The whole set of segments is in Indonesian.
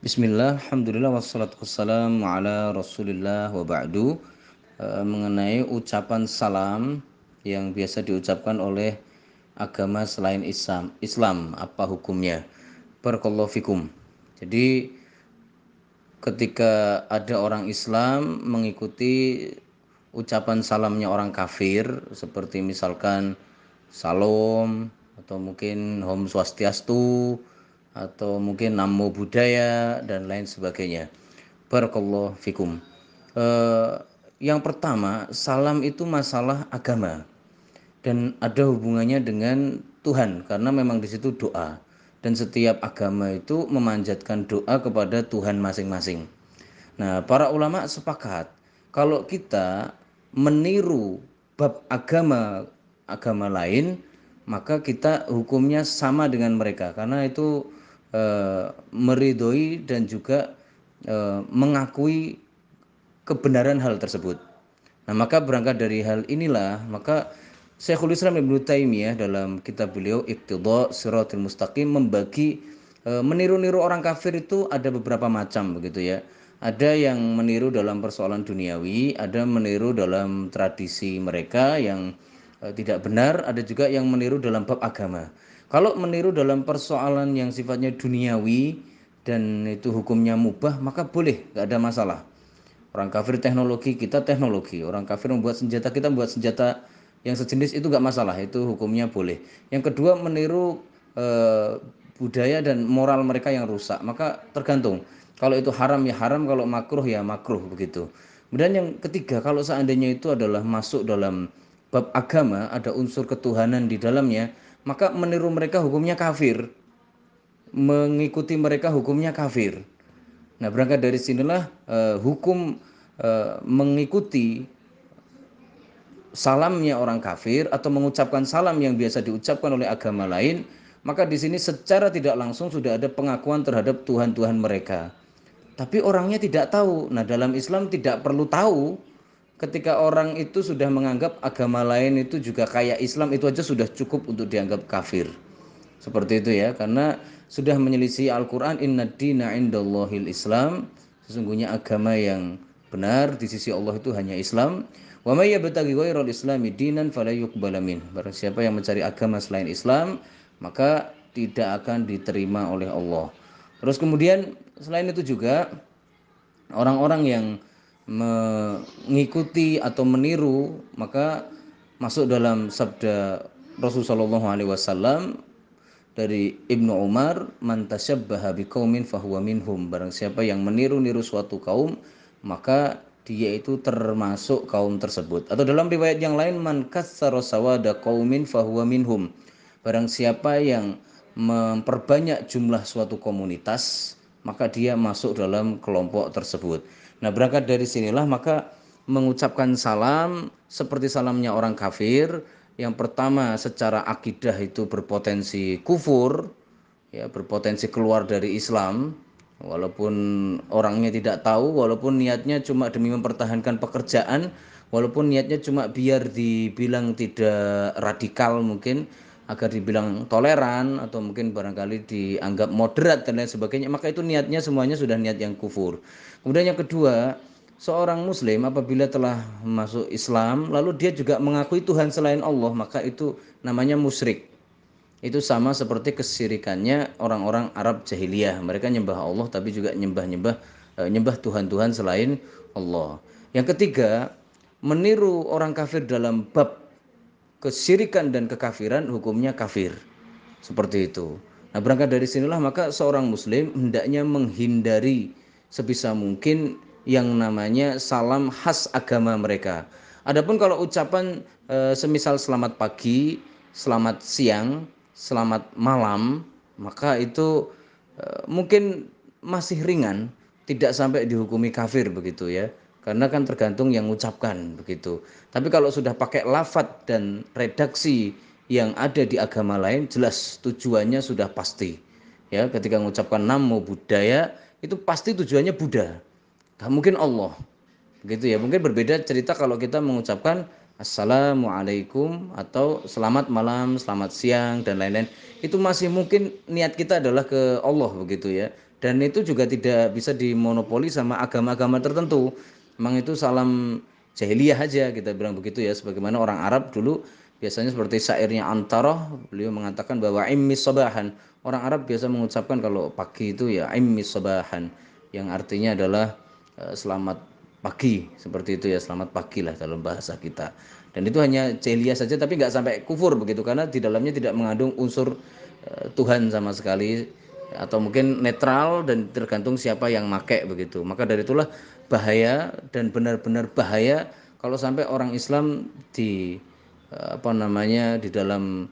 Bismillah, alhamdulillah wassalatu wassalamu ala rasulillah wa ba'du. Mengenai ucapan salam yang biasa diucapkan oleh agama selain Islam, apa hukumnya? Barakallahu fikum. Jadi ketika ada orang Islam mengikuti ucapan salamnya orang kafir seperti misalkan salam atau mungkin Om Swastiastu atau mungkin Namo Buddhaya dan lain sebagainya. Barakallahu fikum. Eh, yang pertama, salam itu masalah agama dan ada hubungannya dengan Tuhan karena memang di situ doa dan setiap agama itu memanjatkan doa kepada Tuhan masing-masing. Nah, para ulama sepakat kalau kita meniru bab agama lain, maka kita hukumnya sama dengan mereka karena itu meridhoi dan juga mengakui kebenaran hal tersebut. Nah, maka berangkat dari hal inilah, maka Syekhul Islam Ibnu Taimiyah dalam kitab beliau Iqtidha Shiratal Mustaqim membagi meniru-niru orang kafir itu ada beberapa macam begitu ya. Ada yang meniru dalam persoalan duniawi, ada meniru dalam tradisi mereka yang tidak benar, ada juga yang meniru dalam bab agama. Kalau meniru dalam persoalan yang sifatnya duniawi dan itu hukumnya mubah, maka boleh, nggak ada masalah. Orang kafir teknologi, kita teknologi. Orang kafir membuat senjata, kita membuat senjata yang sejenis, itu nggak masalah, itu hukumnya boleh. Yang kedua, meniru budaya dan moral mereka yang rusak, maka tergantung. Kalau itu haram ya haram, kalau makruh ya makruh begitu. Kemudian yang ketiga, kalau seandainya itu adalah masuk dalam bab agama, ada unsur ketuhanan di dalamnya, maka meniru mereka hukumnya kafir, mengikuti mereka hukumnya kafir. Nah, berangkat dari sinilah hukum mengikuti salamnya orang kafir atau mengucapkan salam yang biasa diucapkan oleh agama lain, maka di sini secara tidak langsung sudah ada pengakuan terhadap Tuhan-Tuhan mereka. Tapi orangnya tidak tahu. Nah, dalam Islam tidak perlu tahu. Ketika orang itu sudah menganggap agama lain itu juga kayak Islam, itu aja sudah cukup untuk dianggap kafir. Seperti itu ya, karena sudah menyelisih Al-Quran, inna dina indallahil Islam, sesungguhnya agama yang benar di sisi Allah itu hanya Islam. Wa may yabtaghi ghairal islami dinan fala yuqbala min. Barang siapa yang mencari agama selain Islam, maka tidak akan diterima oleh Allah. Terus kemudian selain itu juga orang-orang yang mengikuti atau meniru, maka masuk dalam sabda Rasulullah SAW dari Ibnu Umar, man tasyabbaha biqaumin fahuwa minhum. Barang siapa yang meniru-niru suatu kaum, maka dia itu termasuk kaum tersebut. Atau dalam riwayat yang lain, man katsara sawada qaumin fahuwa minhum. Barang siapa yang memperbanyak jumlah suatu komunitas, maka dia masuk dalam kelompok tersebut. Nah, berangkat dari sinilah maka mengucapkan salam seperti salamnya orang kafir. Yang pertama, secara akidah itu berpotensi kufur, ya, berpotensi keluar dari Islam, walaupun orangnya tidak tahu, walaupun niatnya cuma demi mempertahankan pekerjaan, walaupun niatnya cuma biar dibilang tidak radikal mungkin, agar dibilang toleran atau mungkin barangkali dianggap moderat dan lain sebagainya, maka itu niatnya semuanya sudah niat yang kufur. Kemudian yang kedua, seorang muslim apabila telah masuk Islam lalu dia juga mengakui Tuhan selain Allah, maka itu namanya musyrik. Itu sama seperti kesyirikannya orang-orang Arab jahiliyah. Mereka nyembah Allah tapi juga nyembah Tuhan-Tuhan selain Allah. Yang ketiga, meniru orang kafir dalam bab kesyirikan dan kekafiran, hukumnya kafir. Seperti itu. Nah, berangkat dari sinilah maka seorang muslim hendaknya menghindari sebisa mungkin yang namanya salam khas agama mereka. Adapun kalau ucapan semisal selamat pagi, selamat siang, selamat malam, maka itu mungkin masih ringan, tidak sampai dihukumi kafir begitu ya. Karena kan tergantung yang mengucapkan begitu. Tapi kalau sudah pakai lafadz dan redaksi yang ada di agama lain, jelas tujuannya sudah pasti. Ya, ketika mengucapkan namo Buddhaya itu pasti tujuannya Buddha. Gak mungkin Allah. Begitu ya. Mungkin berbeda cerita kalau kita mengucapkan Assalamualaikum atau selamat malam, selamat siang dan lain-lain. Itu masih mungkin niat kita adalah ke Allah begitu ya. Dan itu juga tidak bisa dimonopoli sama agama-agama tertentu. Memang itu salam jahiliyah aja kita bilang begitu ya. Sebagaimana orang Arab dulu biasanya seperti syairnya Antarah, beliau mengatakan bahwa immis sabahan. Orang Arab biasa mengucapkan kalau pagi itu ya immis sabahan, yang artinya adalah selamat pagi, seperti itu ya, selamat pagi lah dalam bahasa kita. Dan itu hanya jahiliyah saja, tapi nggak sampai kufur begitu, karena di dalamnya tidak mengandung unsur Tuhan sama sekali, atau mungkin netral dan tergantung siapa yang make begitu. Maka dari itulah bahaya, dan benar-benar bahaya kalau sampai orang Islam di di dalam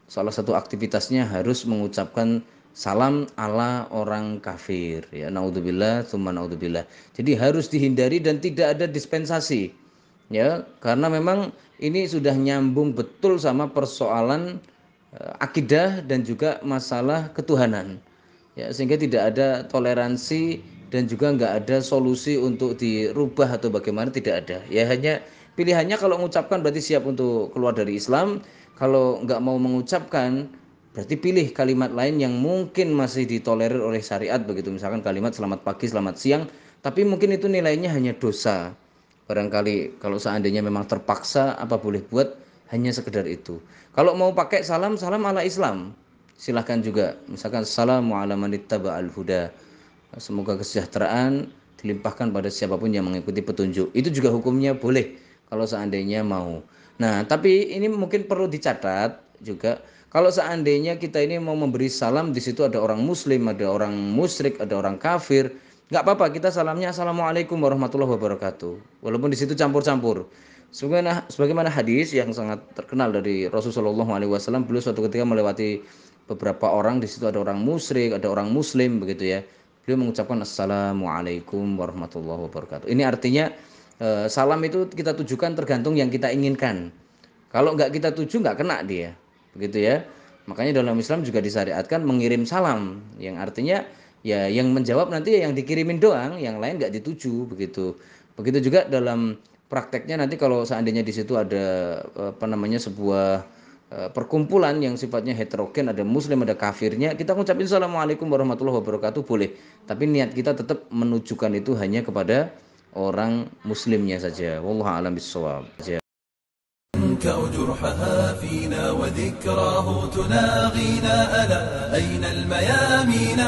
salah satu aktivitasnya harus mengucapkan salam ala orang kafir, ya, naudzubillah tsumma naudzubillah. Jadi harus dihindari dan tidak ada dispensasi, ya, karena memang ini sudah nyambung betul sama persoalan akidah dan juga masalah ketuhanan, ya, sehingga tidak ada toleransi dan juga nggak ada solusi untuk dirubah atau bagaimana, tidak ada, ya. Hanya pilihannya kalau mengucapkan berarti siap untuk keluar dari Islam, kalau nggak mau mengucapkan berarti pilih kalimat lain yang mungkin masih ditolerir oleh syariat begitu, misalkan kalimat selamat pagi, selamat siang, tapi mungkin itu nilainya hanya dosa. Barangkali kalau seandainya memang terpaksa, apa boleh buat, hanya sekedar itu. Kalau mau pakai salam, salam ala Islam, silahkan juga. Misalkan assalamu ala manittaba'al huda, semoga kesejahteraan dilimpahkan pada siapapun yang mengikuti petunjuk. Itu juga hukumnya boleh kalau seandainya mau. Nah, tapi ini mungkin perlu dicatat juga, kalau seandainya kita ini mau memberi salam, di situ ada orang muslim, ada orang musyrik, ada orang kafir, nggak apa-apa kita salamnya assalamualaikum warahmatullahi wabarakatuh, walaupun di situ campur-campur. Sebagaimana hadis yang sangat terkenal dari Rasulullah SAW, beliau suatu ketika melewati beberapa orang, di situ ada orang musyrik, ada orang muslim begitu ya. Beliau mengucapkan assalamualaikum warahmatullahi wabarakatuh. Ini artinya salam itu kita tujukan tergantung yang kita inginkan. Kalau nggak kita tuju, nggak kena dia, begitu ya. Makanya dalam Islam juga disyariatkan mengirim salam, yang artinya ya yang menjawab nanti yang dikirimin doang, yang lain nggak dituju begitu. Begitu juga dalam prakteknya nanti kalau seandainya di situ ada sebuah perkumpulan yang sifatnya heterogen, ada muslim, ada kafirnya, kita ngucapin assalamualaikum warahmatullahi wabarakatuh boleh, tapi niat kita tetap menujukan itu hanya kepada orang muslimnya saja. Wallahu a'lam bishawab. جرحها فينا وذكراه تناغينا ألا أين الميامين